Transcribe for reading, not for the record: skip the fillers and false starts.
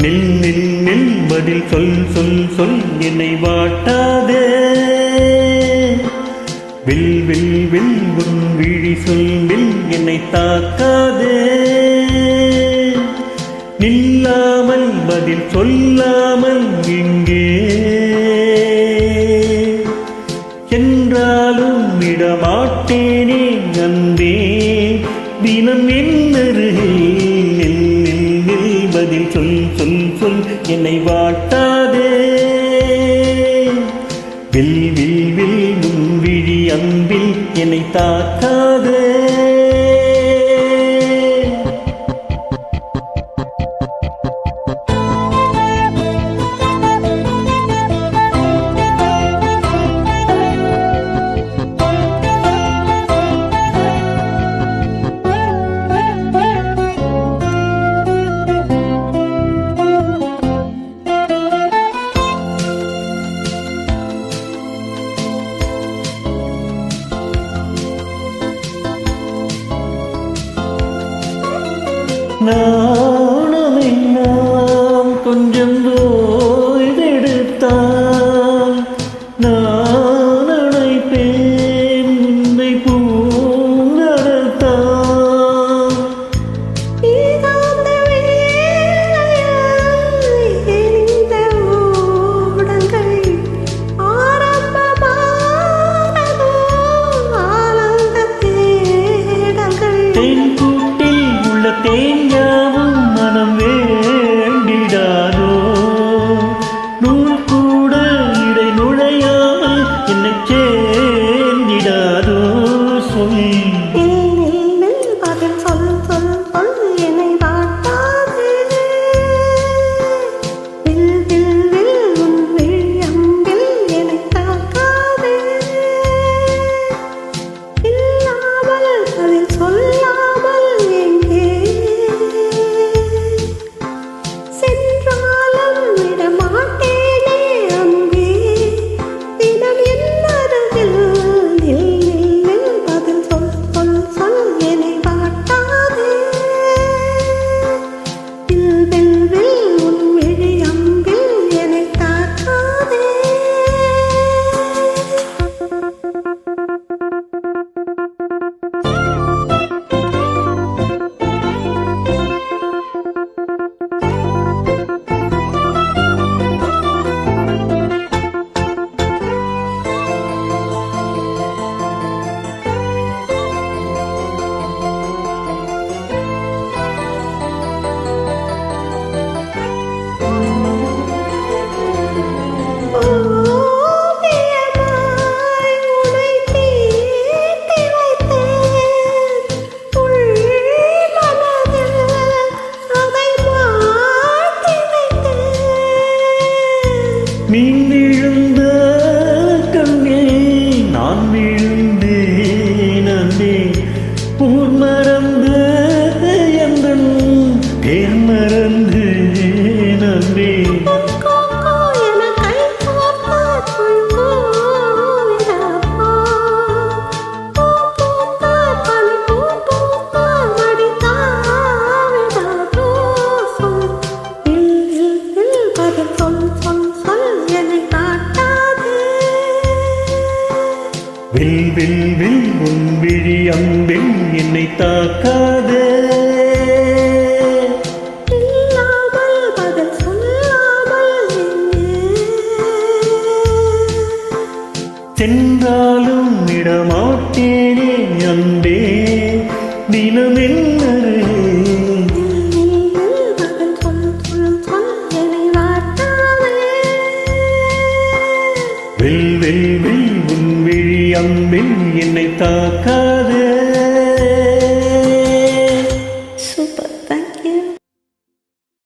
நில் நில் நில் பதில் சொல் சொல் சொல் என்னை வாட்டாதே வில் வில் வில் உன் விழி சொல்லில் என்னை தாக்காதே நில்லாமல் பதில் சொல்லாமல் எங்கே என்றாலும் விடமாட்டேனே அன்பே தினம் என்னருகில் பதில் சொல் சொல் சொல் என்னை வாட்டாதே வில் வில் வில் உன் விழி அன்பில் என்னை தாக்காதே நாணமெல்லாம் கொஞ்சம் ஓய்வெடுத்தால் நான் அழைப்பேன் உன்னை பூங்கடத்தால் தேன்கூட்டில் உள்ள தேங்காவும் மனம் வேண்டிடாதோ நூல் கூட இடை நுழையாமல் என்னை சேர்ந்திடாதோ சொல் பதில் சொல் சொல் சொல் என்னை வாட்டாதே வில் வில் வில் உன் விழி அம்பில் என்னை தாக்காதே இல்லாமல் பதில் சொல்லாமல் எங்கே சென்றாலும் விடமாட்டேனே அன்பே தினம் என்னருகில் நில் நில் நில் பதில் சொல் சொல் சொல் என்னை வாட்டாதே வில் வில் வில் உன் விழி அம்பில் என்னை தாக்காதே மீன் விழுந்த கண்ணே நான் விழுந்தேன் அன்பே ஊர் மறந்து எந்தன் பேர் மறந்து நம்பே வில் வில் வில் உன் விழி அம்பில் என்னை தாக்காதே இல்லாமல் பதில் சொல்லாமல் சென்றாலும் விடமாட்டேனே அன்பே தினம் என்னரு பதில் சொல் சொல் சொல் என்னை வாட்டாதே வில் வில் வில் உன் விழி அம்பில் என்னை தாக்காதே